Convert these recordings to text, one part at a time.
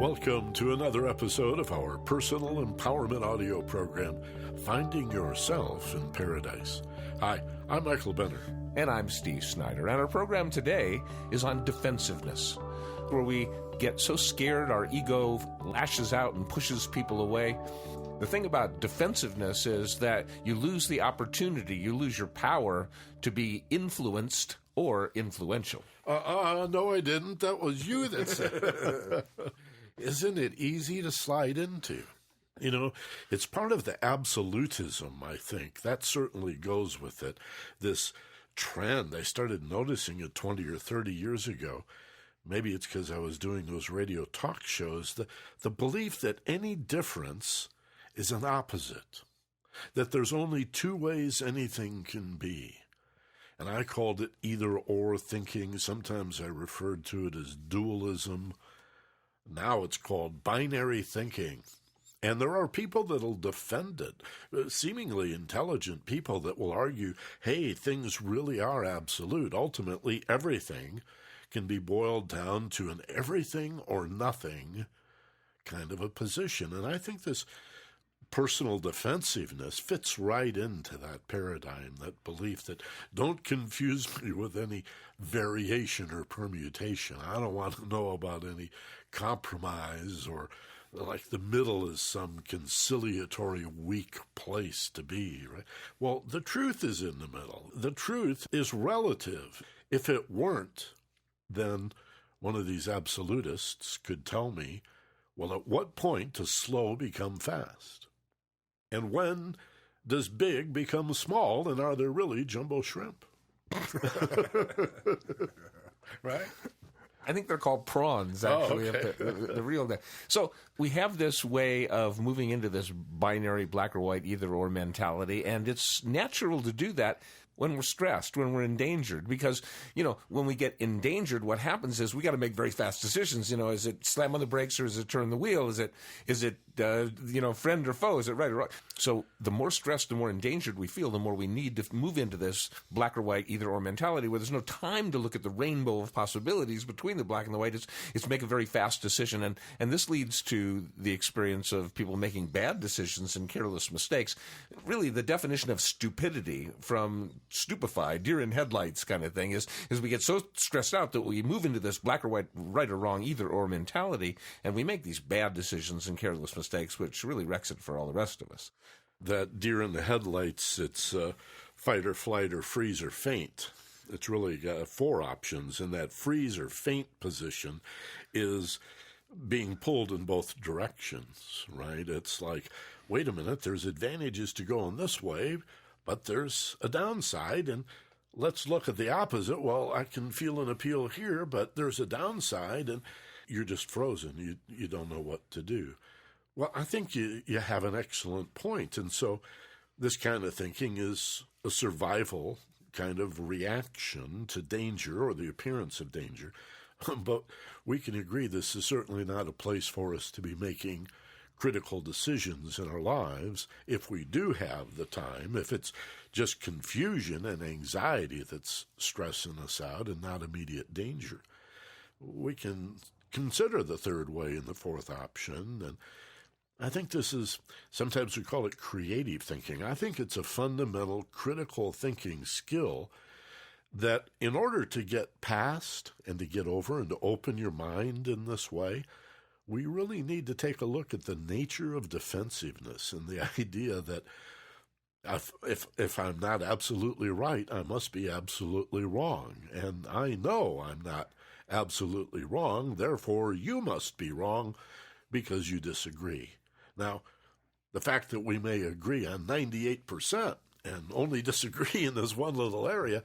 Welcome to another episode of our personal empowerment audio program, Finding Yourself in Paradise. Hi, I'm Michael Benner. And I'm Steve Snyder. And our program today is on defensiveness, where we get so scared our ego lashes out and pushes people away. The thing about defensiveness is that you lose the opportunity, you lose your power to be influenced or influential. No, I didn't. That was you that said it. Isn't it easy to slide into? You know, it's part of the absolutism, I think. That certainly goes with it. This trend, I started noticing it 20 or 30 years ago. Maybe it's because I was doing those radio talk shows. The belief that any difference is an opposite, that there's only two ways anything can be. And I called it either-or thinking. Sometimes I referred to it as dualism. Now it's called binary thinking. And there are people that'll defend it, seemingly intelligent people that will argue, hey, things really are absolute. Ultimately, everything can be boiled down to an everything or nothing kind of a position. And I think this personal defensiveness fits right into that paradigm, that belief that don't confuse me with any variation or permutation. I don't want to know about any compromise or like the middle is some conciliatory, weak place to be, right? Well, the truth is in the middle. The truth is relative. If it weren't, then one of these absolutists could tell me, well, at what point does slow become fast? And when does big become small, and are there really jumbo shrimp? Right? I think they're called prawns, actually, okay. the real name. So we have this way of moving into this binary black or white, either-or mentality, and it's natural to do that when we're stressed, when we're endangered. Because, you know, when we get endangered, what happens is we got to make very fast decisions. You know, is it slam on the brakes or is it turn the wheel? Is it friend or foe? Is it right or wrong? So the more stressed, the more endangered we feel, the more we need to move into this black or white, either or mentality where there's no time to look at the rainbow of possibilities between the black and the white. It's make a very fast decision. And this leads to the experience of people making bad decisions and careless mistakes. Really, the definition of stupidity from stupefied, deer in headlights kind of thing is we get so stressed out that we move into this black or white, right or wrong, either or mentality, and we make these bad decisions and careless mistakes, which really wrecks it for all the rest of us. That deer in the headlights, it's fight or flight or freeze or faint. It's really got four options, and that freeze or faint position is being pulled in both directions, right? It's like, wait a minute, there's advantages to going this way, but there's a downside, and let's look at the opposite. Well, I can feel an appeal here, but there's a downside, and you're just frozen. You don't know what to do. Well, I think you have an excellent point, and so this kind of thinking is a survival kind of reaction to danger or the appearance of danger. But we can agree this is certainly not a place for us to be making critical decisions in our lives if we do have the time, if it's just confusion and anxiety that's stressing us out and not immediate danger. We can consider the third way and the fourth option, and I think this is, sometimes we call it creative thinking. I think it's a fundamental critical thinking skill that in order to get past and to get over and to open your mind in this way, we really need to take a look at the nature of defensiveness and the idea that if I'm not absolutely right, I must be absolutely wrong. And I know I'm not absolutely wrong, therefore you must be wrong because you disagree. Now, the fact that we may agree on 98% and only disagree in this one little area,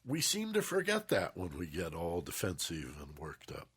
we seem to forget that when we get all defensive and worked up.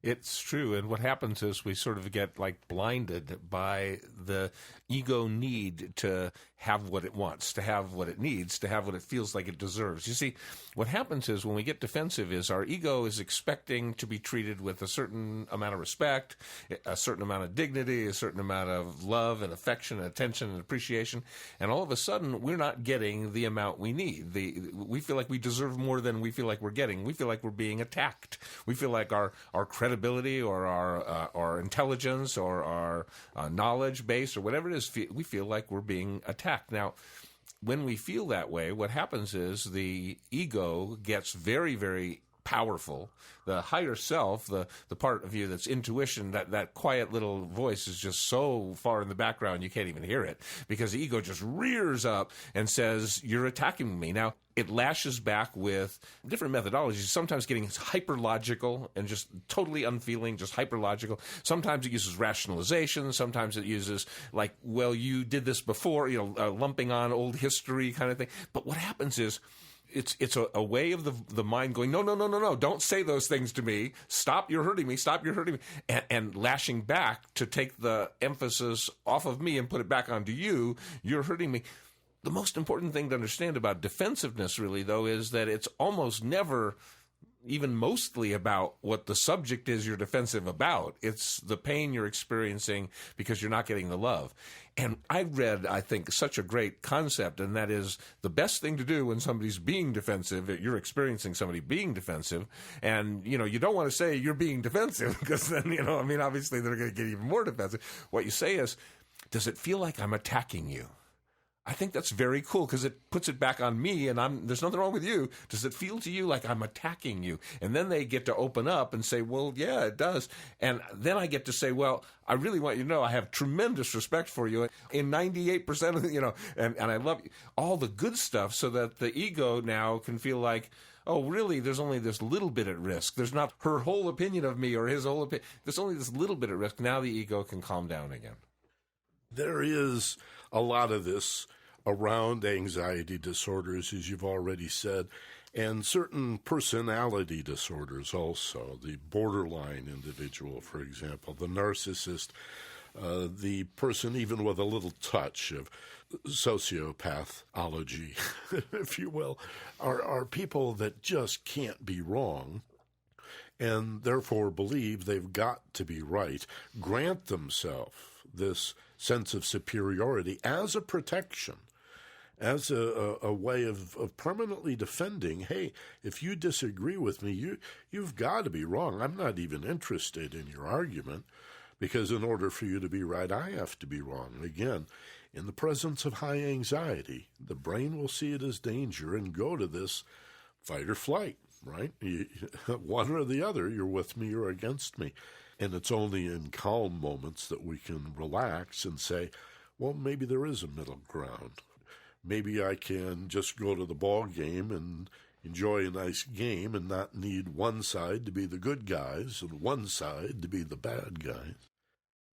It's true, and what happens is we sort of get like blinded by the ego need to have what it wants, to have what it needs, to have what it feels like it deserves. You see, what happens is when we get defensive is our ego is expecting to be treated with a certain amount of respect, a certain amount of dignity, a certain amount of love and affection and attention and appreciation, and all of a sudden we're not getting the amount we need. We feel like we deserve more than we feel like we're getting. We feel like we're being attacked. We feel like our credibility or our intelligence or our knowledge base or whatever it is, we feel like we're being attacked. Now, when we feel that way, what happens is the ego gets very, very powerful. The higher self, the part of you that's intuition, that quiet little voice is just so far in the background you can't even hear it, because the ego just rears up and says, you're attacking me. Now, it lashes back with different methodologies, sometimes getting hyper-logical and just totally unfeeling, just hyper-logical. Sometimes it uses rationalization. Sometimes it uses, like, well, you did this before, lumping on old history kind of thing. But what happens is, it's a way of the mind going, no, don't say those things to me. Stop, you're hurting me. Stop, you're hurting me. And lashing back to take the emphasis off of me and put it back onto you. You're hurting me. The most important thing to understand about defensiveness, really, though, is that it's almost never even mostly about what the subject is you're defensive about. It's the pain you're experiencing because you're not getting the love. And I read, I think, such a great concept, and that is the best thing to do when somebody's being defensive, you're experiencing somebody being defensive, and, you don't want to say you're being defensive, because then, obviously they're going to get even more defensive. What you say is, does it feel like I'm attacking you? I think that's very cool, because it puts it back on me, and there's nothing wrong with you. Does it feel to you like I'm attacking you? And then they get to open up and say, well, yeah, it does. And then I get to say, well, I really want you to know I have tremendous respect for you in 98% of the, and I love you. All the good stuff, so that the ego now can feel like, oh, really, there's only this little bit at risk. There's not her whole opinion of me or his whole opinion. There's only this little bit at risk. Now the ego can calm down again. There is a lot of this around anxiety disorders, as you've already said, and certain personality disorders also. The borderline individual, for example, the narcissist, the person even with a little touch of sociopathology, if you will, are people that just can't be wrong, and therefore believe they've got to be right, grant themselves this sense of superiority as a protection, as a way of permanently defending, hey, if you disagree with me, you've got to be wrong. I'm not even interested in your argument, because in order for you to be right, I have to be wrong. Again, in the presence of high anxiety, the brain will see it as danger and go to this fight or flight, right? One or the other, you're with me or against me. And it's only in calm moments that we can relax and say, well, maybe there is a middle ground. Maybe I can just go to the ball game and enjoy a nice game and not need one side to be the good guys and one side to be the bad guys.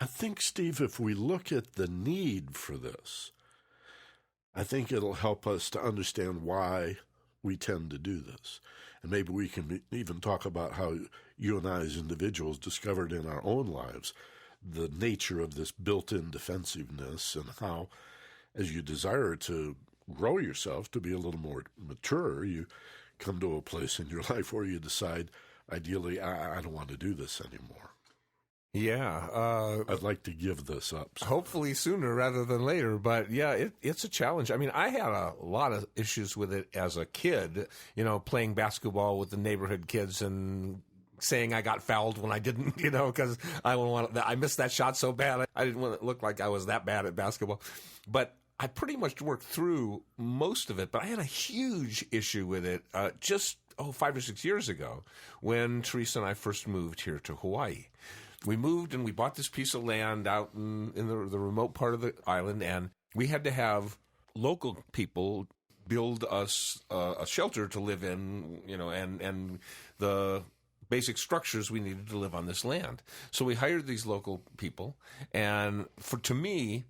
I think, Steve, if we look at the need for this, I think it'll help us to understand why we tend to do this. And maybe we can even talk about how you and I as individuals discovered in our own lives the nature of this built-in defensiveness, and how, as you desire to grow yourself to be a little more mature, you come to a place in your life where you decide, ideally, I don't want to do this anymore. Yeah. I'd like to give this up. So. Hopefully sooner rather than later. But yeah, it's a challenge. I mean, I had a lot of issues with it as a kid, playing basketball with the neighborhood kids and saying I got fouled when I didn't, because I missed that shot so bad. I didn't want to look like I was that bad at basketball. But I pretty much worked through most of it. But I had a huge issue with it just 5 or 6 years ago when Teresa and I first moved here to Hawaii. We moved and we bought this piece of land out in the remote part of the island, and we had to have local people build us a shelter to live in, and the basic structures we needed to live on this land. So we hired these local people, and to me,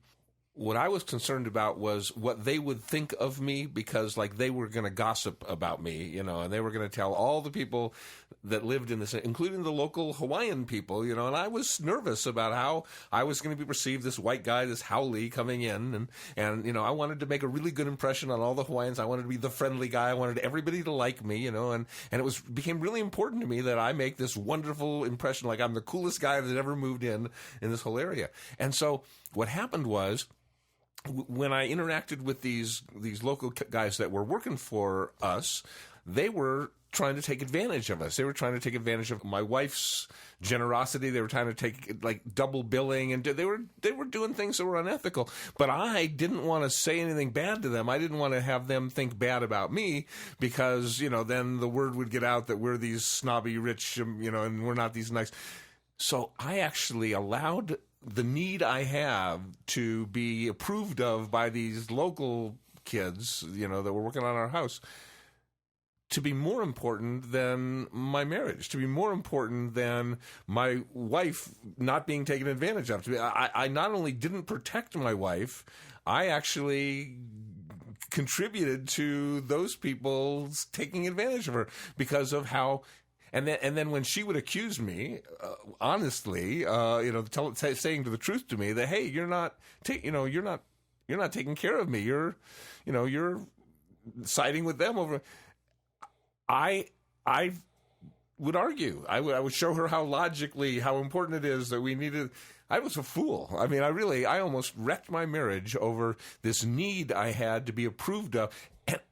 What I was concerned about was what they would think of me, because like they were going to gossip about me, you know, and they were going to tell all the people that lived in this, including the local Hawaiian people, you know, and I was nervous about how I was going to be perceived, this white guy, this haole coming in, and you know, I wanted to make a really good impression on all the Hawaiians. I wanted to be the friendly guy. I wanted everybody to like me, you know, and it became really important to me that I make this wonderful impression, like I'm the coolest guy that ever moved in this whole area. And so what happened was, when I interacted with these local guys that were working for us, they were trying to take advantage of us. They were trying to take advantage of my wife's generosity. They were trying to take like double billing, and they were doing things that were unethical. But I didn't want to say anything bad to them. I didn't want to have them think bad about me, because, you know, then the word would get out that we're these snobby rich, you know, and we're not these nice. So I actually allowed the need I have to be approved of by these local kids, you know, that were working on our house, to be more important than my marriage, to be more important than my wife not being taken advantage of. I not only didn't protect my wife, I actually contributed to those people taking advantage of her because of how. And then when she would accuse me, honestly, you know, saying to the truth to me that, hey, you're not taking care of me. You're siding with them over. I would argue. I would show her how important it is that we needed. I was a fool. I mean, I almost wrecked my marriage over this need I had to be approved of.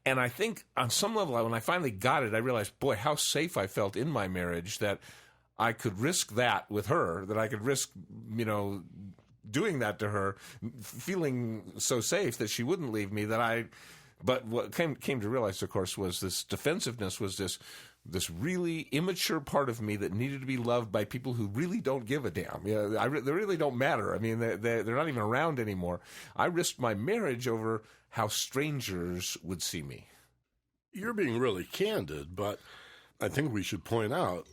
And I think on some level, when I finally got it, I realized, boy, how safe I felt in my marriage, that I could risk that with her, that I could risk, you know, doing that to her, feeling so safe that she wouldn't leave me. But what came to realize, of course, was this defensiveness was this really immature part of me that needed to be loved by people who really don't give a damn. You know, they really don't matter. I mean, they're not even around anymore. I risked my marriage over how strangers would see me. You're being really candid, but I think we should point out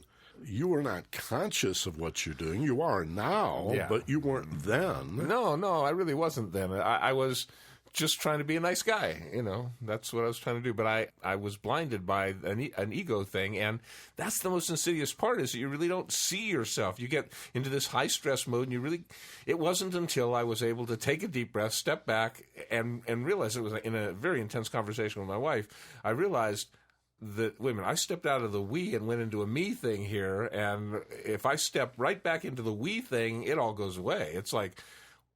you were not conscious of what you're doing. You are now, yeah. But you weren't then. No, I really wasn't then. I was just trying to be a nice guy, you know. That's what I was trying to do. But I was blinded by an ego thing, and that's the most insidious part, is that you really don't see yourself. You get into this high-stress mode, and it wasn't until I was able to take a deep breath, step back, and realize, it was in a very intense conversation with my wife, I realized that, wait a minute, I stepped out of the we and went into a me thing here, and if I step right back into the we thing, it all goes away. It's like,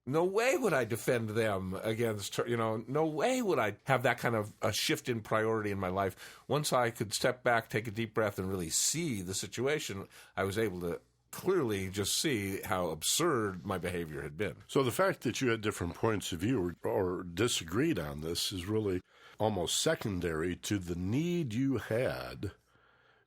no way would I defend them against, you know, no way would I have that kind of a shift in priority in my life. Once I could step back, take a deep breath, and really see the situation, I was able to clearly just see how absurd my behavior had been. So the fact that you had different points of view or disagreed on this is really almost secondary to the need you had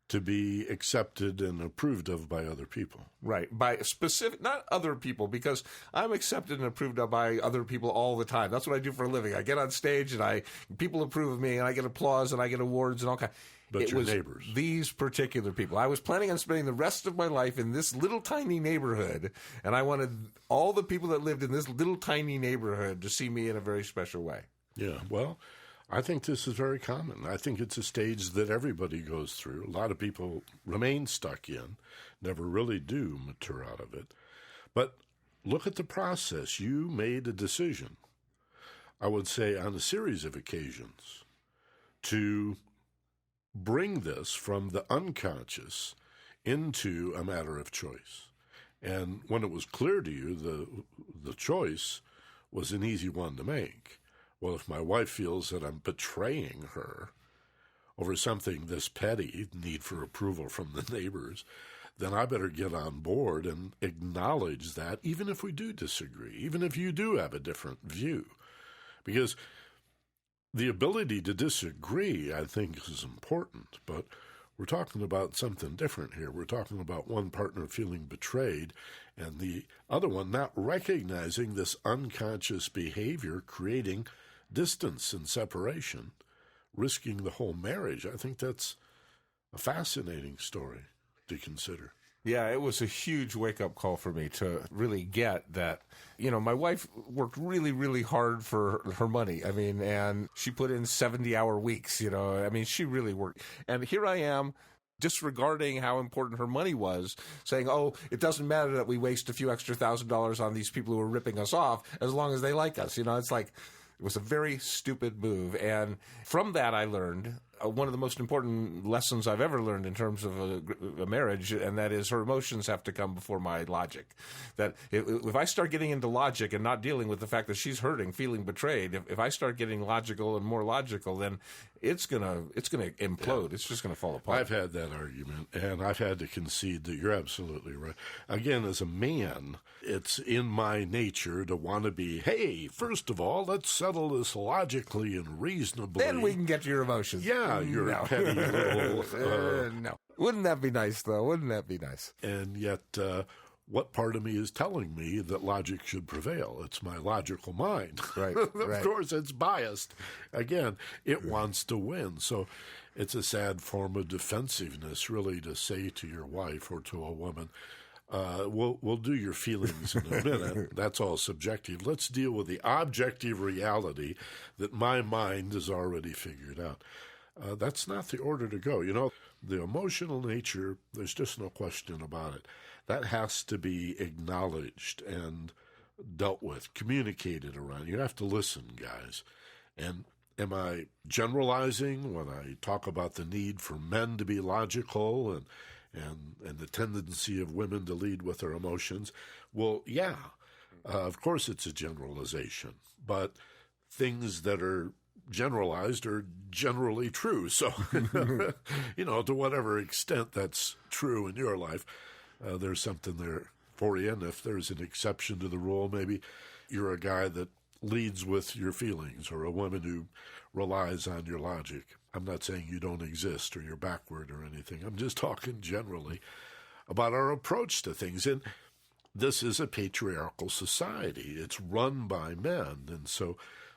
to be accepted and approved of by other people. Right. By specific, not other people, because I'm accepted and approved of by other people all the time. That's what I do for a living. I get on stage and people approve of me, and I get applause and I get awards and all kinds. But your neighbors. These particular people. I was planning on spending the rest of my life in this little tiny neighborhood, and I wanted all the people that lived in this little tiny neighborhood to see me in a very special way. Yeah, well, I think this is very common. I think it's a stage that everybody goes through. A lot of people remain stuck in, never really do mature out of it. But look at the process. You made a decision, I would say on a series of occasions, to bring this from the unconscious into a matter of choice. And when it was clear to you, the choice was an easy one to make. Well, if my wife feels that I'm betraying her over something this petty, need for approval from the neighbors, then I better get on board and acknowledge that, even if we do disagree, even if you do have a different view. Because the ability to disagree, I think, is important, but we're talking about something different here. We're talking about one partner feeling betrayed and the other one not recognizing this unconscious behavior, creating distance and separation, risking the whole marriage. I think that's a fascinating story to consider. Yeah, it was a huge wake-up call for me to really get that. My wife worked really, really hard for her money. I mean, and she put in 70-hour weeks, I mean, she really worked. And here I am disregarding how important her money was, saying, oh, it doesn't matter that we waste a few extra $1,000 on these people who are ripping us off as long as they like us. It's like, it was a very stupid move. And from that, I learned one of the most important lessons I've ever learned in terms of a marriage, and that is her emotions have to come before my logic. That if I start getting into logic and not dealing with the fact that she's hurting, feeling betrayed, if I start getting logical and more logical, then it's gonna implode. Yeah. It's just gonna fall apart. I've had that argument, and I've had to concede that you're absolutely right. Again, as a man, it's in my nature to want to be, hey, first of all, let's settle this logically and reasonably. Then we can get to your emotions. Yeah, you're a petty little... no. Wouldn't that be nice, though? Wouldn't that be nice? And yet, what part of me is telling me that logic should prevail? It's my logical mind. Right. Of course, it's biased. Again, it wants to win. So it's a sad form of defensiveness, really, to say to your wife or to a woman, we'll do your feelings in a minute. That's all subjective. Let's deal with the objective reality that my mind has already figured out. That's not the order to go. The emotional nature, there's just no question about it. That has to be acknowledged and dealt with, communicated around. You have to listen, guys. And am I generalizing when I talk about the need for men to be logical and the tendency of women to lead with their emotions? Well, yeah, of course it's a generalization, but things that are generalized are generally true. So, to whatever extent that's true in your life, there's something there for you. And if there's an exception to the rule, maybe you're a guy that leads with your feelings or a woman who relies on your logic. I'm not saying you don't exist or you're backward or anything. I'm just talking generally about our approach to things. And this is a patriarchal society. It's run by men. And so,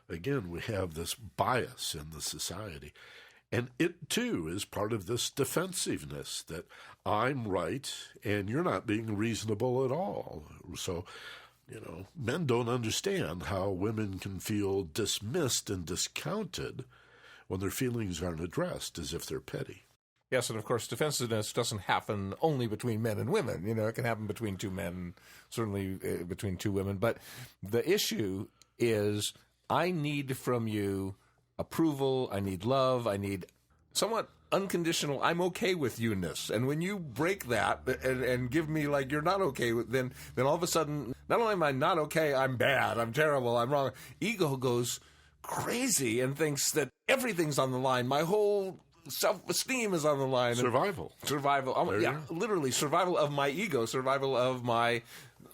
again, we have this bias in the society. And it, too, is part of this defensiveness that I'm right and you're not being reasonable at all. So, men don't understand how women can feel dismissed and discounted when their feelings aren't addressed, as if they're petty. Yes, and of course, defensiveness doesn't happen only between men and women. It can happen between two men, certainly between two women. But the issue is I need from you approval, I need love, I need somewhat unconditional, I'm okay with you-ness. And when you break that and give me like you're not okay with, then all of a sudden, not only am I not okay, I'm bad, I'm terrible, I'm wrong. Ego goes crazy and thinks that everything's on the line. My whole self-esteem is on the line. Survival. Literally survival of my ego, survival of my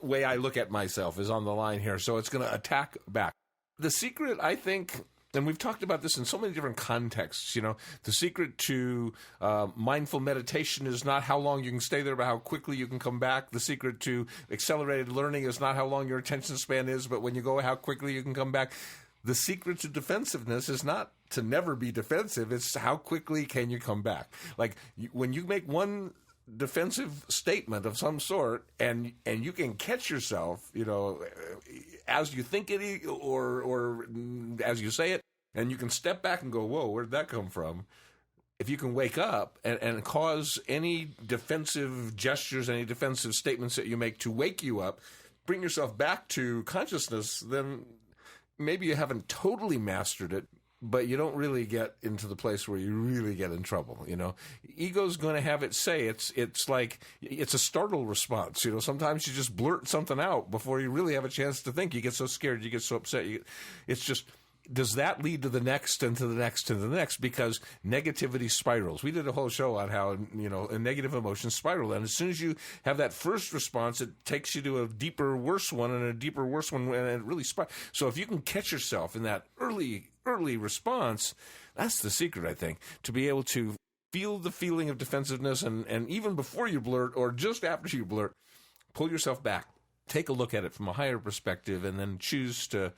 way I look at myself is on the line here. So it's going to attack back. The secret, I think, and we've talked about this in so many different contexts, the secret to mindful meditation is not how long you can stay there, but how quickly you can come back. The secret to accelerated learning is not how long your attention span is, but when you go, how quickly you can come back. The secret to defensiveness is not to never be defensive. It's how quickly can you come back. Like when you make one defensive statement of some sort and you can catch yourself, as you think it or as you say it, and you can step back and go, whoa, where did that come from? If you can wake up and cause any defensive gestures, any defensive statements that you make to wake you up, bring yourself back to consciousness, then maybe you haven't totally mastered it, but you don't really get into the place where you really get in trouble. Ego's going to have its say. It's like it's a startle response. Sometimes you just blurt something out before you really have a chance to think. You get so scared, you get so upset. It's just, does that lead to the next and to the next and to the next? Because negativity spirals. We did a whole show on how, a negative emotion spiral. And as soon as you have that first response, it takes you to a deeper, worse one and a deeper, worse one, and it really spirals. So if you can catch yourself in that early response, that's the secret, I think, to be able to feel the feeling of defensiveness and even before you blurt or just after you blurt, pull yourself back, take a look at it from a higher perspective, and then choose to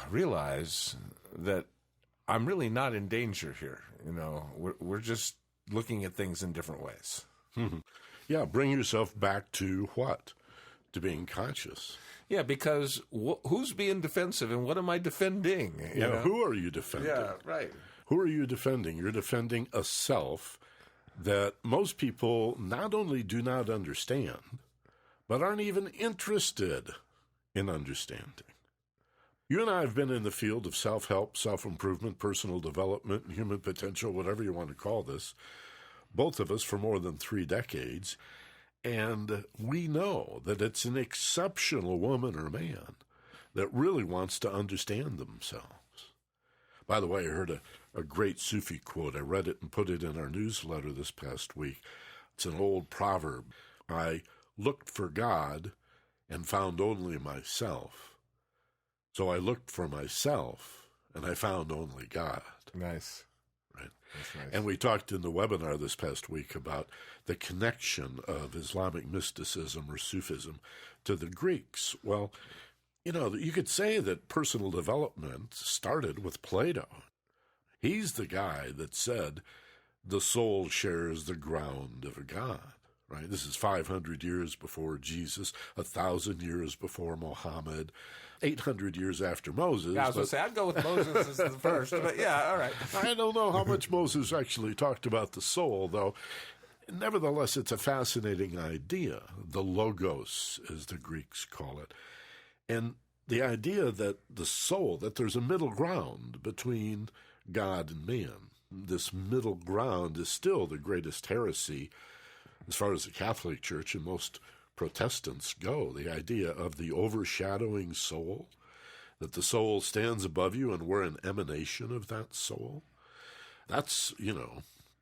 realize that I'm really not in danger here. We're just looking at things in different ways. Yeah, bring yourself back to what? To being conscious. Yeah, because who's being defensive and what am I defending? You know? Who are you defending? Yeah, right. Who are you defending? You're defending a self that most people not only do not understand, but aren't even interested in understanding. You and I have been in the field of self-help, self-improvement, personal development, human potential, whatever you want to call this, both of us for more than 3 decades, and we know that it's an exceptional woman or man that really wants to understand themselves. By the way, I heard a great Sufi quote. I read it and put it in our newsletter this past week. It's an old proverb. I looked for God and found only myself. So I looked for myself and I found only God. Nice. Right. That's nice. And we talked in the webinar this past week about the connection of Islamic mysticism or Sufism to the Greeks. Well, you know, you could say that personal development started with Plato. He's the guy that said the soul shares the ground of a God, right? This is 500 years before Jesus, 1,000 years before Muhammad, 800 years after Moses. Yeah, I was going to say, I'd go with Moses as the first, but yeah, all right. I don't know how much Moses actually talked about the soul, though. Nevertheless, it's a fascinating idea, the logos, as the Greeks call it. And the idea that the soul, that there's a middle ground between God and man. This middle ground is still the greatest heresy as far as the Catholic Church and most Protestants go. The idea of the overshadowing soul, that the soul stands above you and we're an emanation of that soul. That's,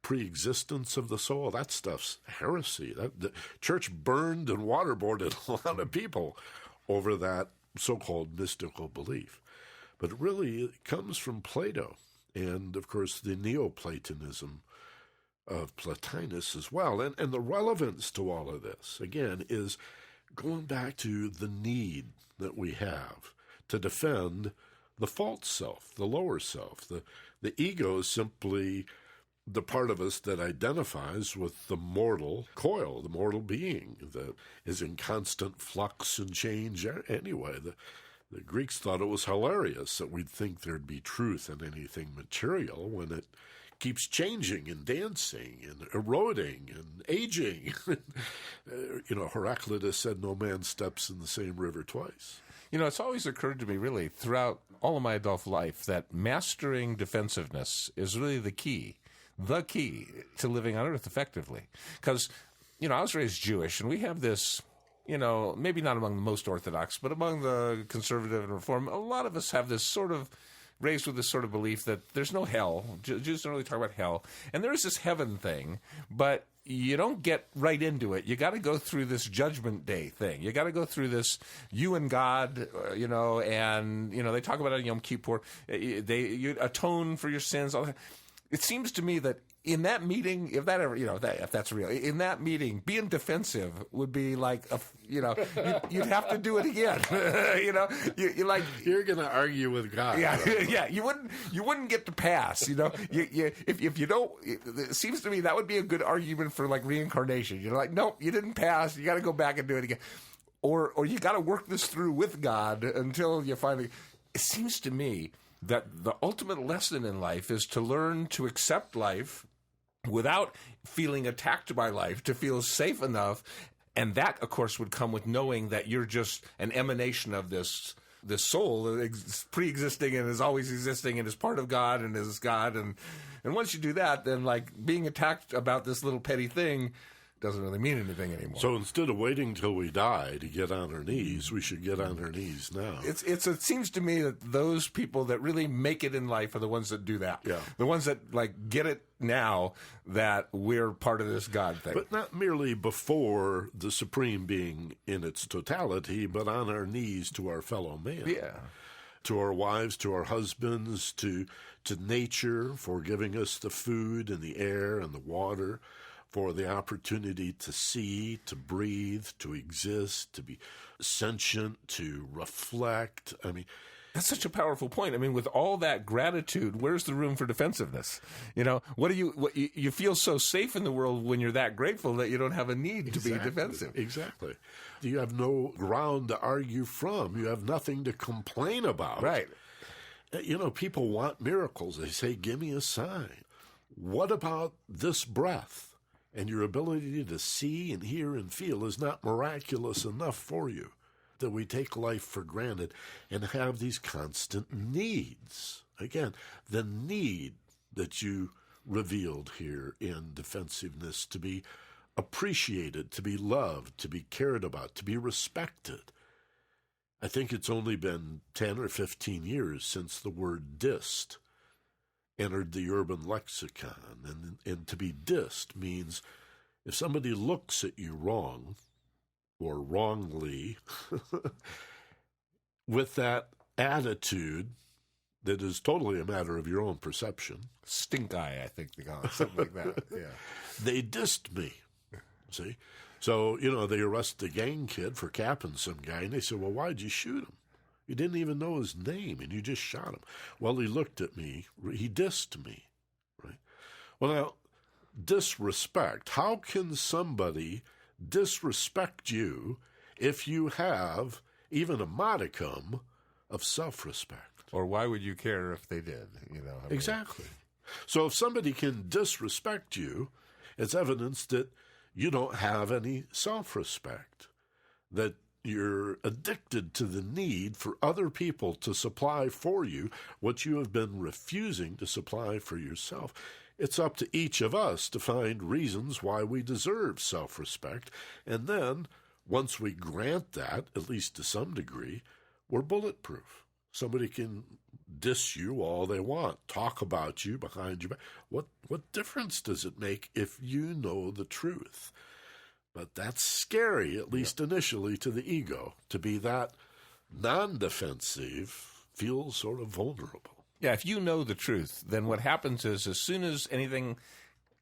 pre-existence of the soul. That stuff's heresy. The church burned and waterboarded a lot of people over that so-called mystical belief. But really, it comes from Plato and, of course, the Neoplatonism of Plotinus as well. And the relevance to all of this, again, is going back to the need that we have to defend the false self, the lower self. The ego is simply the part of us that identifies with the mortal coil, the mortal being that is in constant flux and change anyway. The Greeks thought it was hilarious that we'd think there'd be truth in anything material when it keeps changing and dancing and eroding and aging. Heraclitus said no man steps in the same river twice. It's always occurred to me, really, throughout all of my adult life, that mastering defensiveness is really the key to living on earth effectively. Because, I was raised Jewish, and we have this, maybe not among the most Orthodox, but among the conservative and reform, a lot of us have this sort of, raised with this sort of belief that there's no hell. Jews don't really talk about hell. And there is this heaven thing, but you don't get right into it. You got to go through this judgment day thing. You got to go through this you and God, and, they talk about it in Yom Kippur. You atone for your sins. All that. It seems to me that in that meeting, if that ever, if that's real, in that meeting, being defensive would be like, you'd have to do it again. You're going to argue with God. Yeah. You wouldn't get to pass. If you don't, it seems to me that would be a good argument for like reincarnation. Nope, you didn't pass. You got to go back and do it again, or you got to work this through with God until you finally. It seems to me that the ultimate lesson in life is to learn to accept life without feeling attacked by life, to feel safe enough. And that, of course, would come with knowing that you're just an emanation of this soul that is pre-existing and is always existing and is part of God and is God. And once you do that, then like being attacked about this little petty thing doesn't really mean anything anymore. So instead of waiting till we die to get on our knees, we should get on our knees now. It seems to me that those people that really make it in life are the ones that do that. Yeah. The ones that like get it now that we're part of this God thing. But not merely before the Supreme Being in its totality, but on our knees to our fellow man. Yeah. To our wives, to our husbands, to nature for giving us the food and the air and the water, for the opportunity to see, to breathe, to exist, to be sentient, to reflect. I mean, That's such a powerful point. I mean, with all that gratitude, where's the room for defensiveness? What you feel so safe in the world when you're that grateful that you don't have a need to be defensive. Exactly. You have no ground to argue from. You have nothing to complain about. Right. People want miracles. They say, give me a sign. What about this breath? And your ability to see and hear and feel is not miraculous enough for you, that we take life for granted and have these constant needs. Again, the need that you revealed here in defensiveness, to be appreciated, to be loved, to be cared about, to be respected. I think it's only been 10 or 15 years since the word dissed entered the urban lexicon. And to be dissed means if somebody looks at you wrong or wrongly with that attitude that is totally a matter of your own perception. Stink eye, I think they call it, something like that. Yeah. They dissed me, see? So, they arrest the gang kid for capping some guy, and they said, well, why'd you shoot him? You didn't even know his name, and you just shot him. Well, he looked at me. He dissed me, right? Well, now, disrespect. How can somebody disrespect you if you have even a modicum of self-respect? Or why would you care if they did? Exactly. So if somebody can disrespect you, it's evidence that you don't have any self-respect, that you're addicted to the need for other people to supply for you what you have been refusing to supply for yourself. It's up to each of us to find reasons why we deserve self-respect, and then, once we grant that, at least to some degree, we're bulletproof. Somebody can diss you all they want, talk about you behind your back. What difference does it make if you know the truth? But that's scary, at least initially, to the ego. To be that non-defensive feels sort of vulnerable. Yeah, if you know the truth, then what happens is as soon as anything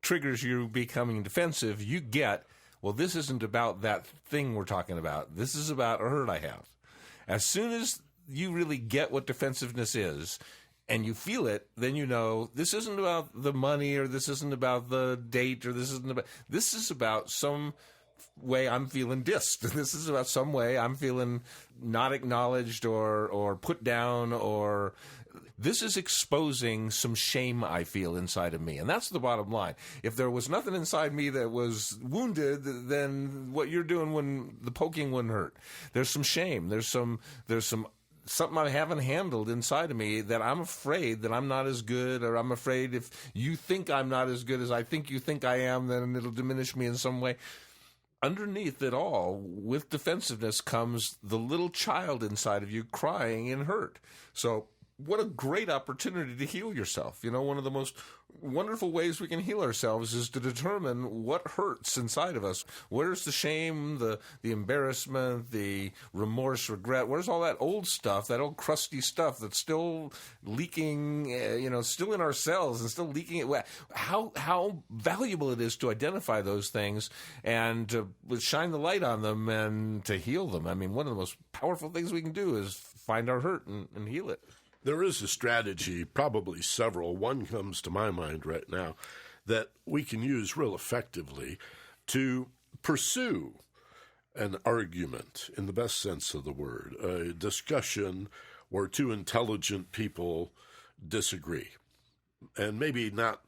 triggers you becoming defensive, you get, well, this isn't about that thing we're talking about. This is about a hurt I have. As soon as you really get what defensiveness is and you feel it, then you know this isn't about the money, or this isn't about the date, or this is about some way I'm feeling dissed. This is about some way I'm feeling not acknowledged or put down, or this is exposing some shame I feel inside of me. And that's the bottom line. If there was nothing inside me that was wounded, then what you're doing when the poking wouldn't hurt. There's some shame. There's something I haven't handled inside of me that I'm afraid that I'm not as good, or I'm afraid if you think I'm not as good as I think you think I am, then it'll diminish me in some way. Underneath it all, with defensiveness, comes the little child inside of you crying in hurt. So what a great opportunity to heal yourself. One of the most wonderful ways we can heal ourselves is to determine what hurts inside of us. Where's the shame, the embarrassment, the remorse, regret? Where's all that old stuff, that old crusty stuff that's still leaking, still in our cells and still leaking? How valuable it is to identify those things and to shine the light on them and to heal them. I mean, one of the most powerful things we can do is find our hurt and heal it. There is a strategy, probably several. One comes to my mind right now that we can use real effectively to pursue an argument in the best sense of the word, a discussion where two intelligent people disagree. And maybe not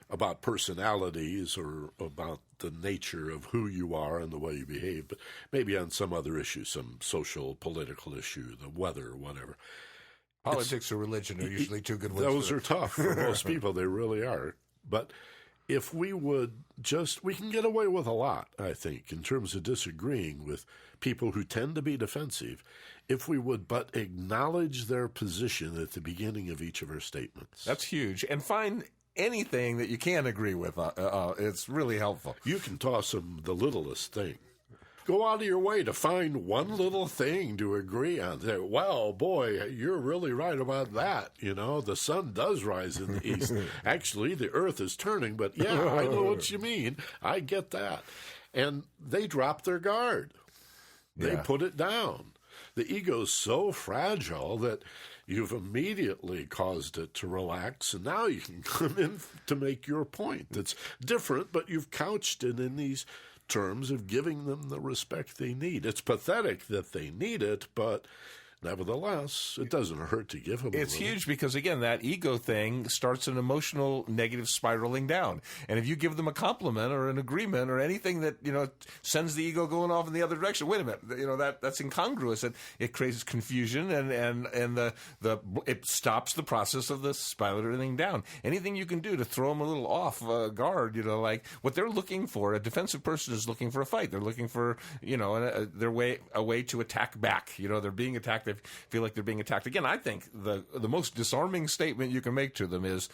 about personalities or about the nature of who you are and the way you behave, but maybe on some other issue, some social, political issue, the weather, whatever. Politics or religion are usually two good ones. Those are tough for most people. They really are. But if we would we can get away with a lot, I think, in terms of disagreeing with people who tend to be defensive, if we would but acknowledge their position at the beginning of each of our statements. That's huge. And find anything that you can agree with. It's really helpful. You can toss them the littlest thing. Go out of your way to find one little thing to agree on. Say, well, boy, you're really right about that. The sun does rise in the east. Actually, the earth is turning, but yeah, I know what you mean. I get that. And they drop their guard. They put it down. The ego's so fragile that, you've immediately caused it to relax, and now you can come in to make your point. It's different, but you've couched it in these terms of giving them the respect they need. It's pathetic that they need it, but nevertheless, it doesn't hurt to give them It's huge because, again, that ego thing starts an emotional negative spiraling down. And if you give them a compliment or an agreement or anything that, sends the ego going off in the other direction, wait a minute, that's incongruous. And it creates confusion and it stops the process of the spiraling down. Anything you can do to throw them a little off guard, like what they're looking for, a defensive person is looking for a fight. They're looking for, a way to attack back. They're being attacked. They feel like they're being attacked. Again, I think the most disarming statement you can make to them is,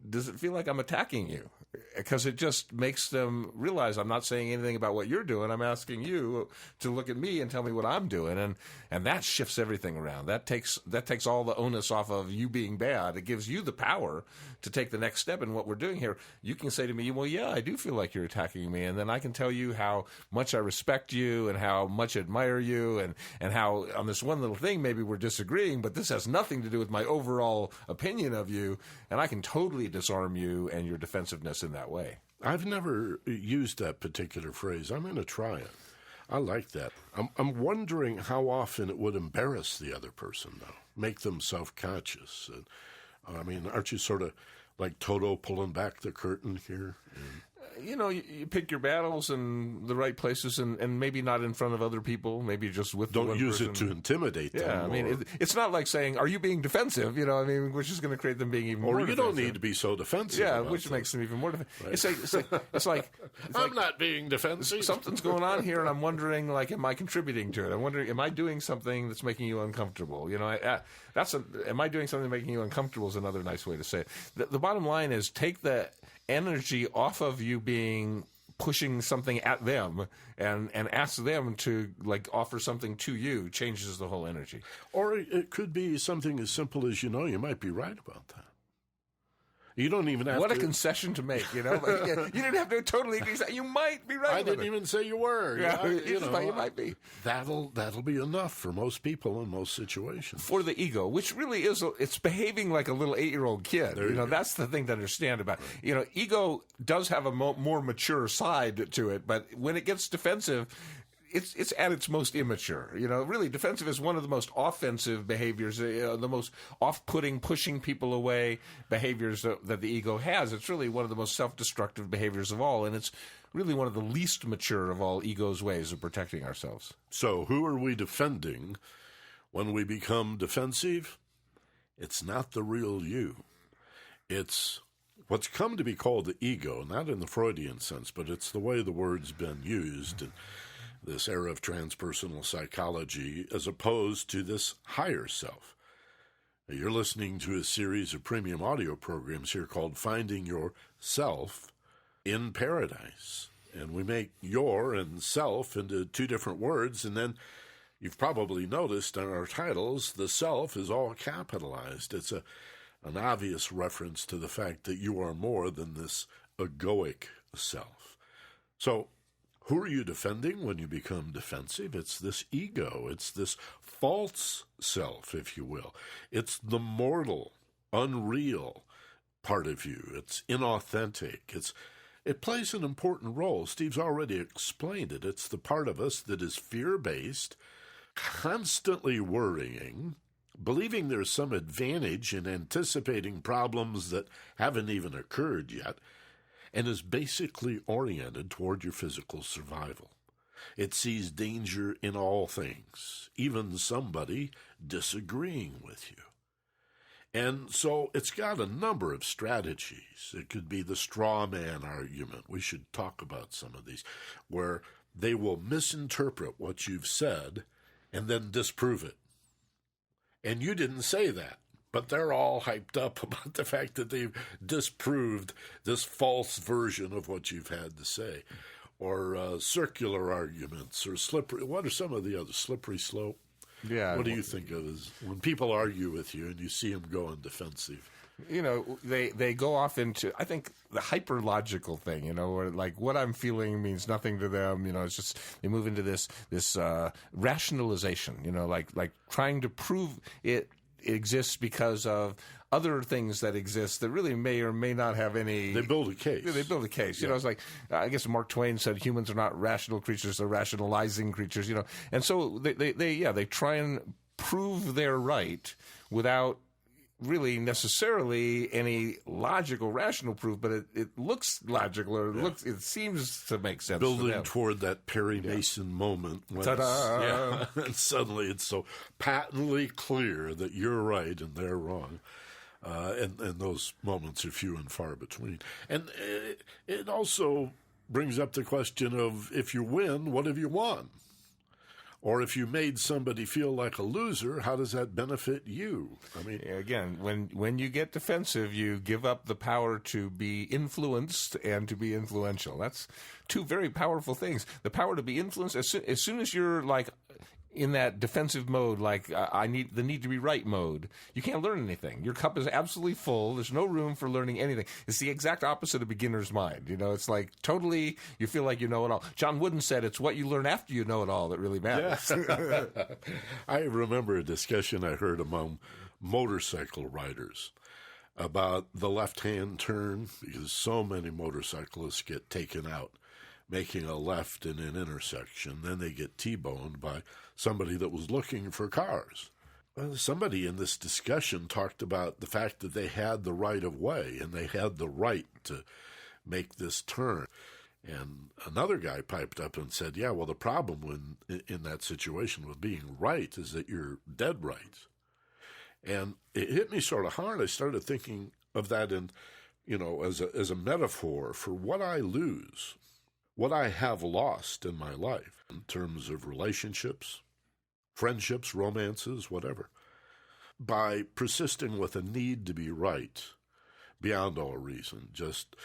does it feel like I'm attacking you? Because it just makes them realize I'm not saying anything about what you're doing. I'm asking you to look at me and tell me what I'm doing. And that shifts everything around. That takes all the onus off of you being bad. It gives you the power to take the next step in what we're doing here. You can say to me, well, yeah, I do feel like you're attacking me. And then I can tell you how much I respect you and how much I admire you and how on this one little thing maybe we're disagreeing, but this has nothing to do with my overall opinion of you. And I can totally disarm you and your defensiveness in that way. I've never used that particular phrase. I'm going to try it. I like that. I'm wondering how often it would embarrass the other person, though, make them self-conscious. Aren't you sort of like Toto pulling back the curtain here? You pick your battles in the right places and maybe not in front of other people, maybe just with the one Don't use person. it to intimidate them. Yeah, it's not like saying, are you being defensive? Which is going to create them being even more defensive. Or you don't need to be so defensive. Yeah, which makes them even more defensive. Right. It's like I'm not being defensive. Something's going on here, and I'm wondering, am I contributing to it? I'm wondering, am I doing something that's making you uncomfortable? Am I doing something making you uncomfortable is another nice way to say it. The bottom line is take the energy off of you being pushing something at them and ask them to offer something to you. Changes the whole energy. Or it could be something as simple as, you might be right about that. You don't even have What to... a concession to make, you didn't have to totally agree. You might be right. I didn't even say you were. Yeah, you might be. That'll be enough for most people in most situations. For the ego, which really is, it's behaving like a little 8-year-old kid. That's the thing to understand about. Right. Ego does have a more mature side to it, but when it gets defensive, it's at its most immature. Really, defensive is one of the most offensive behaviors, the most off-putting, pushing people away behaviors that the ego has. It's really one of the most self-destructive behaviors of all, and it's really one of the least mature of all ego's ways of protecting ourselves. So who are we defending when we become defensive? It's not the real you. It's what's come to be called the ego, not in the Freudian sense, but it's the way the word's been used in this era of transpersonal psychology, as opposed to this higher self. You're listening to a series of premium audio programs here called Finding Your Self in Paradise. And we make your and self into two different words, and then you've probably noticed in our titles, the self is all capitalized. It's an obvious reference to the fact that you are more than this egoic self. So, who are you defending when you become defensive? It's this ego. It's this false self, if you will. It's the mortal, unreal part of you. It's inauthentic. It plays an important role. Steve's already explained it. It's the part of us that is fear-based, constantly worrying, believing there's some advantage in anticipating problems that haven't even occurred yet, and is basically oriented toward your physical survival. It sees danger in all things, even somebody disagreeing with you. And so it's got a number of strategies. It could be the straw man argument. We should talk about some of these, where they will misinterpret what you've said and then disprove it. And you didn't say that. But they're all hyped up about the fact that they've disproved this false version of what you've had to say. Or circular arguments or slippery. What are some of the other? Slippery slope? Yeah. What do you think of as when people argue with you and you see them going defensive? They go off into, I think, the hyper-logical thing, where what I'm feeling means nothing to them. It's just they move into this rationalization, like trying to prove it exists because of other things that exist that really may or may not have any. They build a case. They build a case. You know, it's like, I guess Mark Twain said, humans are not rational creatures; they're rationalizing creatures. You know, and so they try and prove they're right without really necessarily any logical, rational proof, but it looks logical, or it seems to make sense. Building toward that Perry Mason moment when and suddenly it's so patently clear that you're right and they're wrong. And those moments are few and far between. And it also brings up the question of, if you win, what have you won? Or if you made somebody feel like a loser, how does that benefit you? I mean, again, when you get defensive, you give up the power to be influenced and to be influential. That's two very powerful things. The power to be influenced, as soon as you're like in that defensive mode, like the need to be right mode, you can't learn anything. Your cup is absolutely full. There's no room for learning anything. It's the exact opposite of beginner's mind. You know, it's like totally, you feel like you know it all. John Wooden said it's what you learn after you know it all that really matters. Yeah. I remember a discussion I heard among motorcycle riders about the left-hand turn, because so many motorcyclists get taken out making a left in an intersection. Then they get T-boned by somebody that was looking for cars. Well, somebody in this discussion talked about the fact that they had the right of way and they had the right to make this turn. And another guy piped up and said, yeah, well, the problem in that situation with being right is that you're dead right. And it hit me sort of hard. I started thinking of that in, as a metaphor for what I lose, what I have lost in my life in terms of relationships, friendships, romances, whatever, by persisting with a need to be right beyond all reason, just,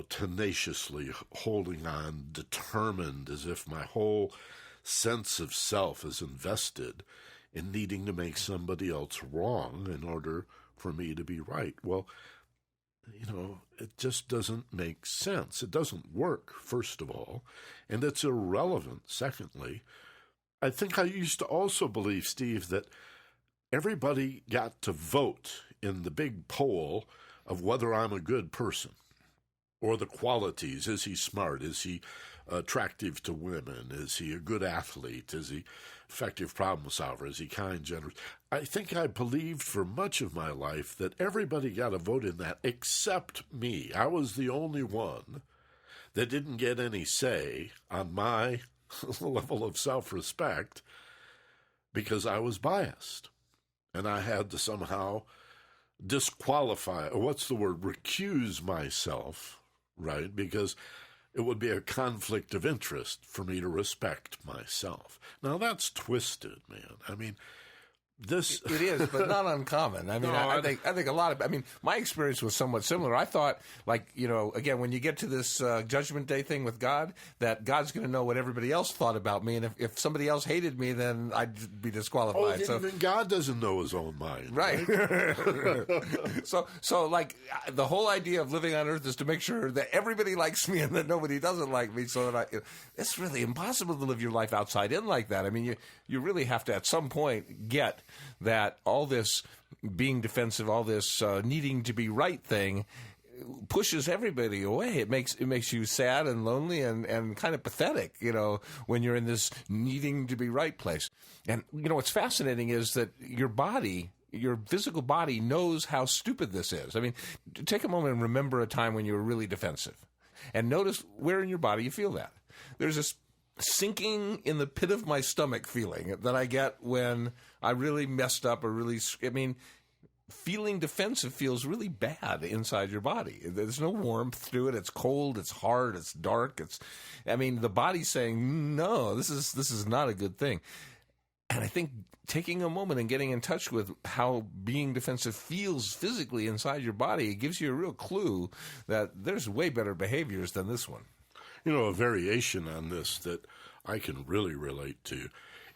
tenaciously holding on, determined, as if my whole sense of self is invested in needing to make somebody else wrong in order for me to be right. Well, it just doesn't make sense. It doesn't work, first of all, and it's irrelevant, secondly. I think I used to also believe, Steve, that everybody got to vote in the big poll of whether I'm a good person, or the qualities. Is he smart? Is he attractive to women? Is he a good athlete? Is he effective problem solver? Is he kind, generous? I think I believed for much of my life that everybody got a vote in that except me. I was the only one that didn't get any say on my level of self-respect because I was biased. And I had to somehow disqualify, or what's the word, recuse myself, right? Because it would be a conflict of interest for me to respect myself. Now, that's twisted, man. I mean, this... It is, but not uncommon. I mean, no, I think a lot of... I mean, my experience was somewhat similar. I thought, again, when you get to this Judgment Day thing with God, that God's going to know what everybody else thought about me, and if somebody else hated me, then I'd be disqualified. Even God doesn't know his own mind. Right. So, the whole idea of living on earth is to make sure that everybody likes me and that nobody doesn't like me, so that it's really impossible to live your life outside in like that. I mean, you really have to, at some point, get that all this being defensive, all this needing to be right thing pushes everybody away. It makes you sad and lonely and kind of pathetic, when you're in this needing to be right place. And, what's fascinating is that your body, your physical body, knows how stupid this is. I mean, take a moment and remember a time when you were really defensive. And notice where in your body you feel that. There's this sinking in the pit of my stomach feeling that I get when I really messed up or feeling defensive feels really bad inside your body. There's no warmth to it. It's cold. It's hard. It's dark. The body's saying, no, this is not a good thing. And I think taking a moment and getting in touch with how being defensive feels physically inside your body, it gives you a real clue that there's way better behaviors than this one. A variation on this that I can really relate to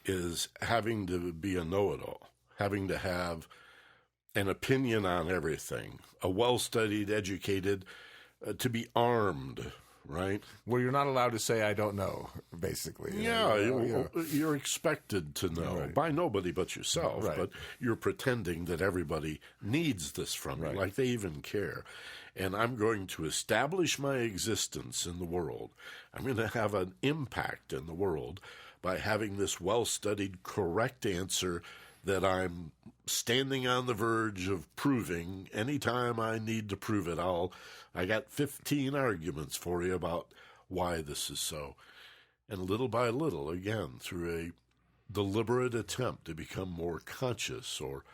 is having to be a know-it-all, having to have an opinion on everything, a well-studied, educated, to be armed, right? Where you're not allowed to say, I don't know, basically. Yeah, you're expected to know Right. by nobody but yourself, Right. but you're pretending that everybody needs this from you, Right. like they even care. And I'm going to establish my existence in the world. I'm going to have an impact in the world by having this well-studied, correct answer that I'm standing on the verge of proving. Anytime I need to prove it, I got 15 arguments for you about why this is so. And little by little, again, through a deliberate attempt to become more conscious or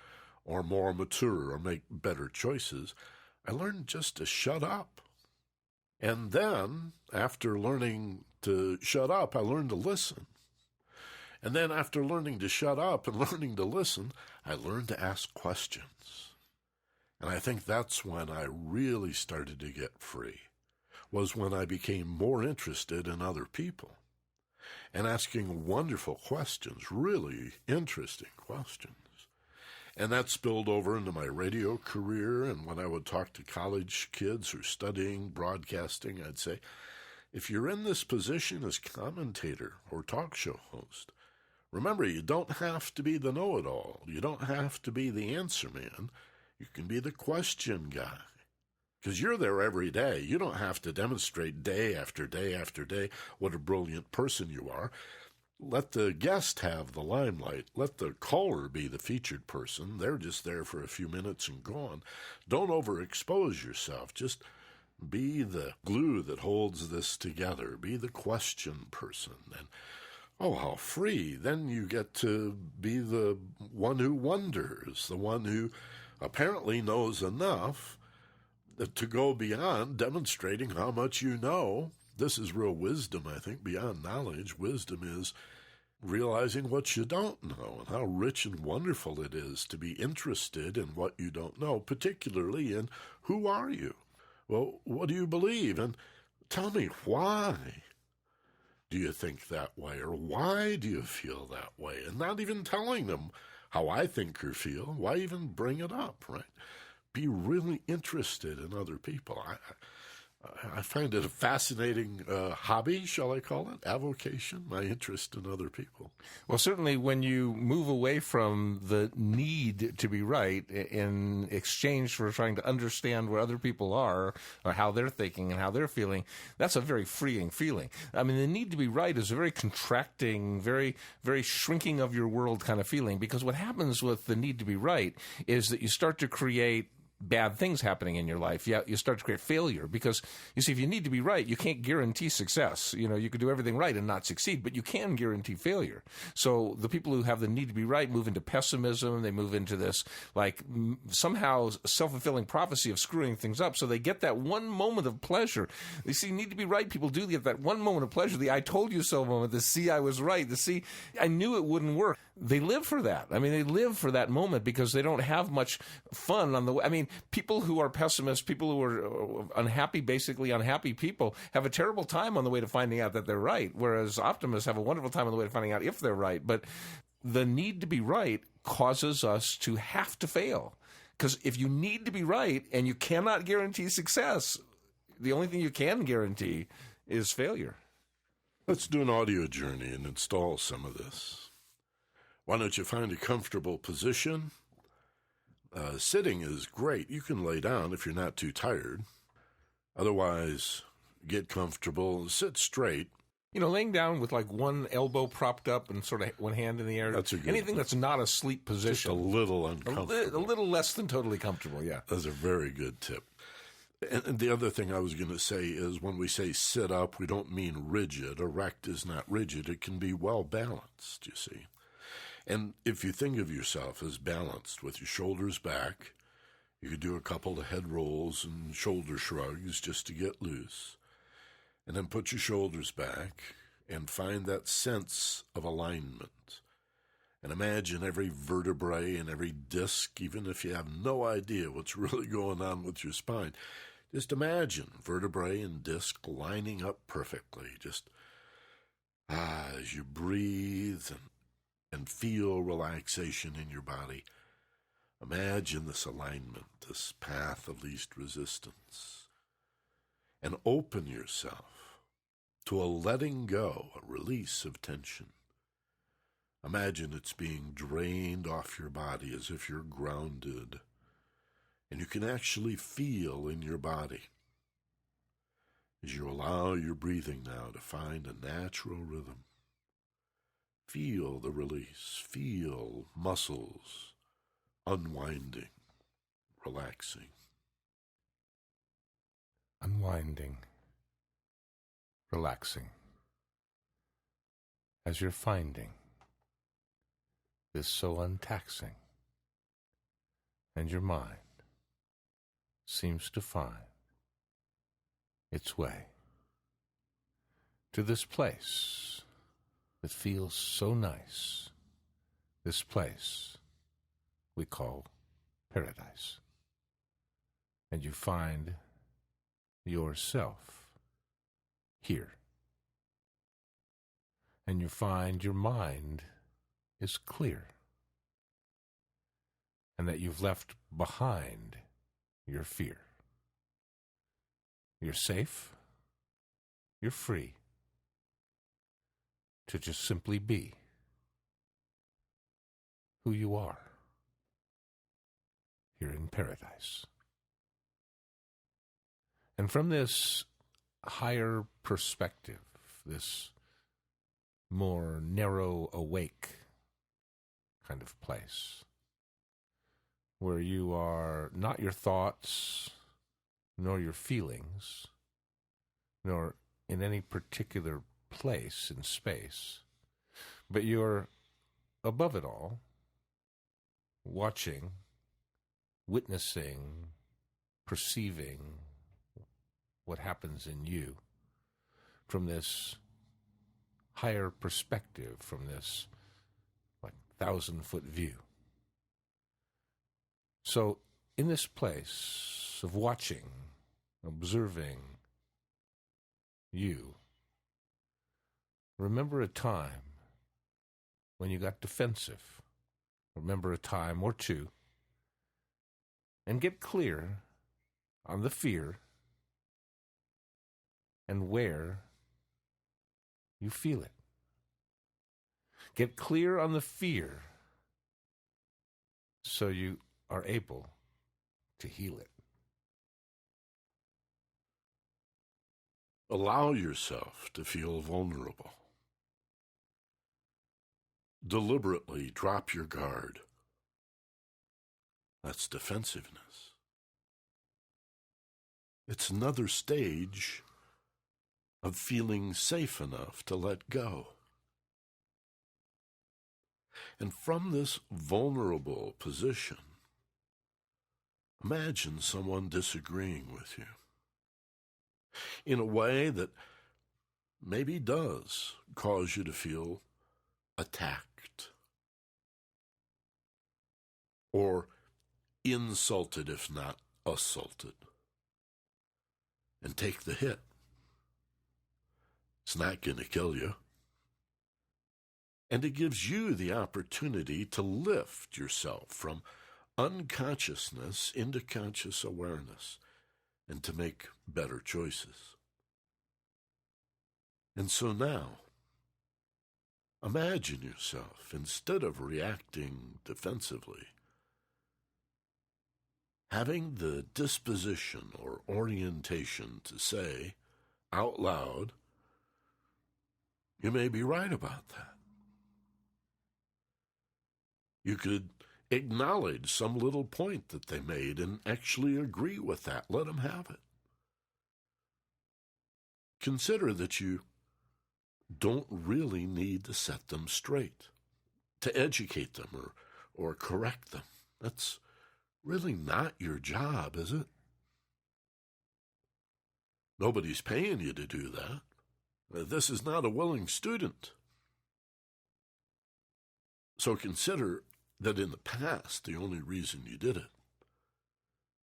more mature or make better choices, I learned just to shut up. And then, after learning to shut up, I learned to listen. And then after learning to shut up and learning to listen, I learned to ask questions. And I think that's when I really started to get free, was when I became more interested in other people and asking wonderful questions, really interesting questions. And that spilled over into my radio career, and when I would talk to college kids who are studying broadcasting, I'd say, if you're in this position as commentator or talk show host, remember, you don't have to be the know-it-all. You don't have to be the answer man. You can be the question guy, because you're there every day. You don't have to demonstrate day after day after day what a brilliant person you are. Let the guest have the limelight. Let the caller be the featured person. They're just there for a few minutes and gone. Don't overexpose yourself. Just be the glue that holds this together. Be the question person. And oh, how free. Then you get to be the one who wonders, the one who apparently knows enough to go beyond demonstrating how much you know. This is real wisdom, I think, beyond knowledge. Wisdom is realizing what you don't know and how rich and wonderful it is to be interested in what you don't know, particularly in who are you? Well, what do you believe? And tell me, why do you think that way? Or why do you feel that way? And not even telling them how I think or feel. Why even bring it up, right? Be really interested in other people. I find it a fascinating hobby, shall I call it, avocation, my interest in other people. Well, certainly when you move away from the need to be right in exchange for trying to understand where other people are or how they're thinking and how they're feeling, that's a very freeing feeling. I mean, the need to be right is a very contracting, very, very shrinking of your world kind of feeling, because what happens with the need to be right is that you start to create bad things happening in your life. You start to create failure, because you see, if you need to be right, you can't guarantee success. You know, you could do everything right and not succeed, but you can guarantee failure. So the people who have the need to be right move into pessimism. They move into this somehow self-fulfilling prophecy of screwing things up. So they get that one moment of pleasure. You see, need to be right people do get that one moment of pleasure, the I told you so moment, the see I was right, the see I knew it wouldn't work. They live for that. I mean, they live for that moment because they don't have much fun on the way. I mean, people who are pessimists, people who are unhappy, basically unhappy people, have a terrible time on the way to finding out that they're right, whereas optimists have a wonderful time on the way to finding out if they're right. But the need to be right causes us to have to fail. Because if you need to be right and you cannot guarantee success, the only thing you can guarantee is failure. Let's do an audio journey and install some of this. Why don't you find a comfortable position? Sitting is great. You can lay down if you're not too tired. Otherwise, get comfortable, sit straight. You know, laying down with like one elbow propped up and sort of one hand in the air. That's a good anything that's not a sleep position. Just a little uncomfortable. A little less than totally comfortable, yeah. That's a very good tip. And the other thing I was going to say is when we say sit up, we don't mean rigid. Erect is not rigid. It can be well balanced, you see. And if you think of yourself as balanced with your shoulders back, you could do a couple of head rolls and shoulder shrugs just to get loose. And then put your shoulders back and find that sense of alignment. And imagine every vertebrae and every disc, even if you have no idea what's really going on with your spine. Just imagine vertebrae and disc lining up perfectly. Just as you breathe and feel relaxation in your body, imagine this alignment, this path of least resistance, and open yourself to a letting go, a release of tension. Imagine it's being drained off your body as if you're grounded, and you can actually feel in your body as you allow your breathing now to find a natural rhythm. Feel the release, feel muscles unwinding, relaxing. Unwinding, relaxing, as you're finding this so untaxing, and your mind seems to find its way to this place that feels so nice, this place we call paradise. And you find yourself here. And you find your mind is clear, and that you've left behind your fear. You're safe, you're free to just simply be who you are here in paradise. And from this higher perspective, this more narrow awake kind of place, where you are not your thoughts, nor your feelings, nor in any particular place in space, but you're above it all, watching, witnessing, perceiving what happens in you from this higher perspective, from this 1,000-foot view. So in this place of watching, observing you, remember a time when you got defensive. Remember a time or two, and get clear on the fear and where you feel it. Get clear on the fear so you are able to heal it. Allow yourself to feel vulnerable. Deliberately drop your guard. That's defensiveness. It's another stage of feeling safe enough to let go. And from this vulnerable position, imagine someone disagreeing with you in a way that maybe does cause you to feel attacked or insulted, if not assaulted. And take the hit. It's not going to kill you. And it gives you the opportunity to lift yourself from unconsciousness into conscious awareness and to make better choices. And so now, imagine yourself, instead of reacting defensively, having the disposition or orientation to say out loud, you may be right about that. You could acknowledge some little point that they made and actually agree with that. Let them have it. Consider that you don't really need to set them straight, to educate them or correct them. That's really not your job, is it? Nobody's paying you to do that. This is not a willing student. So consider that in the past, the only reason you did it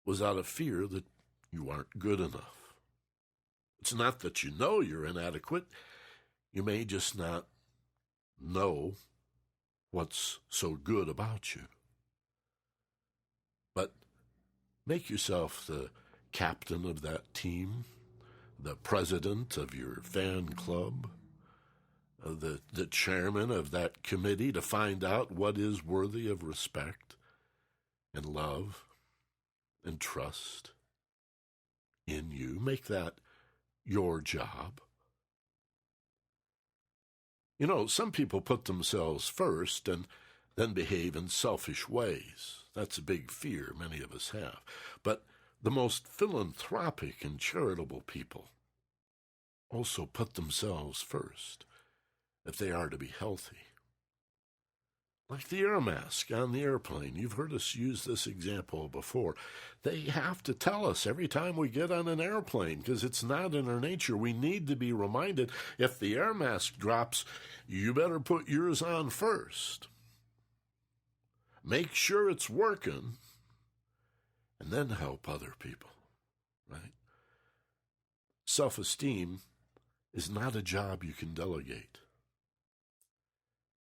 was out of fear that you aren't good enough. It's not that you know you're inadequate. You may just not know what's so good about you. But make yourself the captain of that team, the president of your fan club, the chairman of that committee, to find out what is worthy of respect and love and trust in you. Make that your job. You know, some people put themselves first and then behave in selfish ways. That's a big fear many of us have. But the most philanthropic and charitable people also put themselves first if they are to be healthy. Like the air mask on the airplane. You've heard us use this example before. They have to tell us every time we get on an airplane because it's not in our nature. We need to be reminded, if the air mask drops, you better put yours on first. Make sure it's working, and then help other people, right? Self-esteem is not a job you can delegate.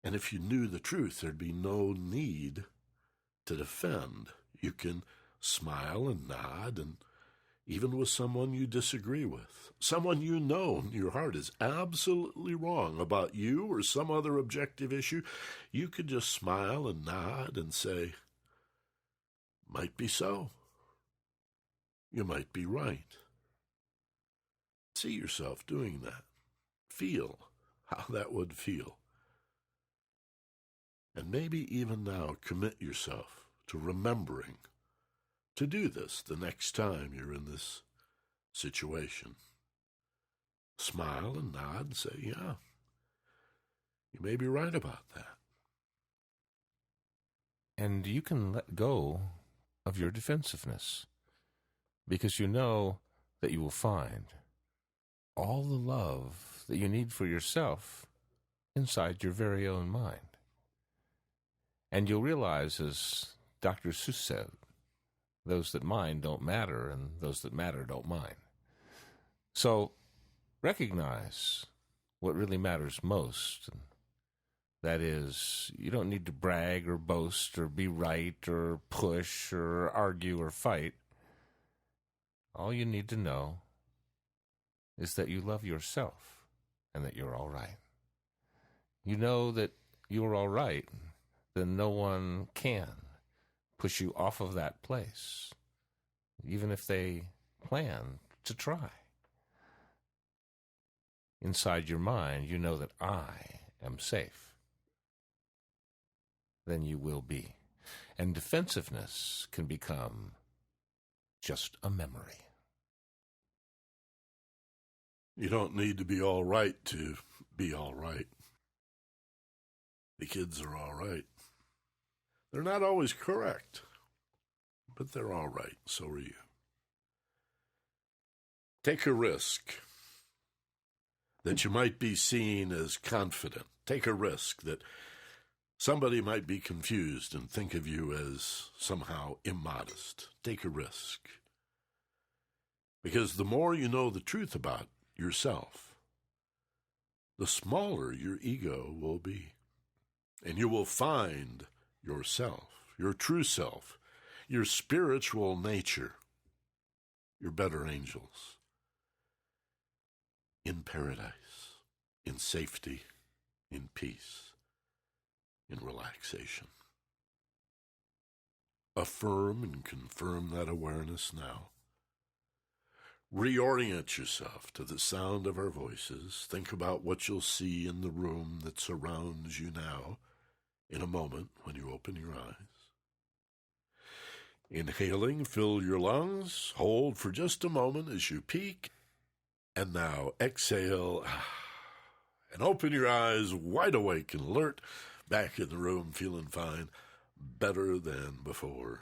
And if you knew the truth, there'd be no need to defend. You can smile and nod, and even with someone you disagree with, someone you know in your heart is absolutely wrong about you or some other objective issue, you could just smile and nod and say, might be so. You might be right. See yourself doing that. Feel how that would feel. And maybe even now commit yourself to remembering to do this the next time you're in this situation. Smile and nod and say, yeah, you may be right about that. And you can let go of your defensiveness because you know that you will find all the love that you need for yourself inside your very own mind. And you'll realize, as Dr. Seuss said, those that mind don't matter, and those that matter don't mind. So recognize what really matters most. And that is, you don't need to brag or boast or be right or push or argue or fight. All you need to know is that you love yourself and that you're all right. You know that you're all right, then no one can push you off of that place, even if they plan to try. Inside your mind, you know that I am safe. Then you will be. And defensiveness can become just a memory. You don't need to be all right to be all right. The kids are all right. They're not always correct, but they're all right. So are you. Take a risk that you might be seen as confident. Take a risk that somebody might be confused and think of you as somehow immodest. Take a risk. Because the more you know the truth about yourself, the smaller your ego will be. And you will find yourself, your true self, your spiritual nature, your better angels, in paradise, in safety, in peace, in relaxation. Affirm and confirm that awareness now. Reorient yourself to the sound of our voices. Think about what you'll see in the room that surrounds you now, in a moment when you open your eyes. Inhaling, fill your lungs. Hold for just a moment as you peak. And now exhale and open your eyes wide awake and alert. Back in the room, feeling fine, better than before.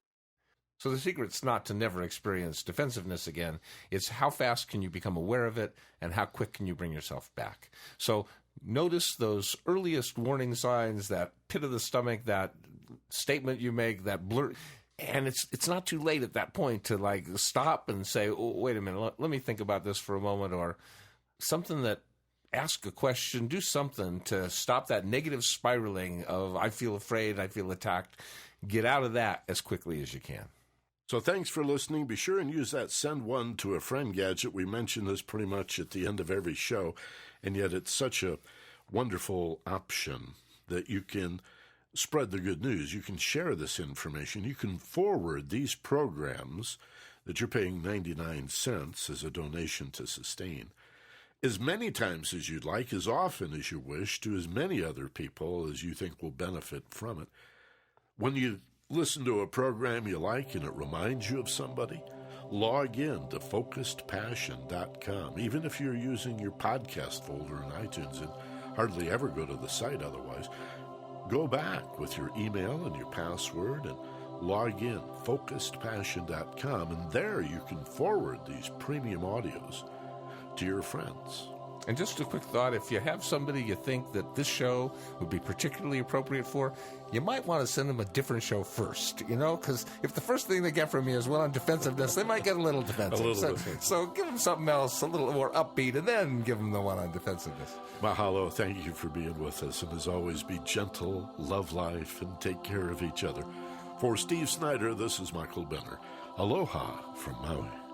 So the secret's not to never experience defensiveness again. It's how fast can you become aware of it and how quick can you bring yourself back. So notice those earliest warning signs, that pit of the stomach, that statement you make, that blur. And it's not too late at that point to like stop and say, oh, wait a minute, let me think about this for a moment, or something that ask a question, do something to stop that negative spiraling of I feel afraid, I feel attacked. Get out of that as quickly as you can. So thanks for listening. Be sure and use that send one to a friend gadget. We mention this pretty much at the end of every show, and yet it's such a wonderful option that you can spread the good news. You can share this information. You can forward these programs that you're paying 99 cents as a donation to sustain as many times as you'd like, as often as you wish, to as many other people as you think will benefit from it. When you listen to a program you like and it reminds you of somebody, log in to focusedpassion.com. Even if you're using your podcast folder in iTunes and hardly ever go to the site otherwise, go back with your email and your password and log in, focusedpassion.com, and there you can forward these premium audios to your friends. And just a quick thought, if you have somebody you think that this show would be particularly appropriate for, you might want to send them a different show first, because if the first thing they get from you is one on defensiveness, they might get a little defensive. So give them something else, a little more upbeat, and then give them the one on defensiveness. Mahalo, thank you for being with us, and as always, be gentle, love life, and take care of each other. For Steve Snyder, this is Michael Benner. Aloha from Maui.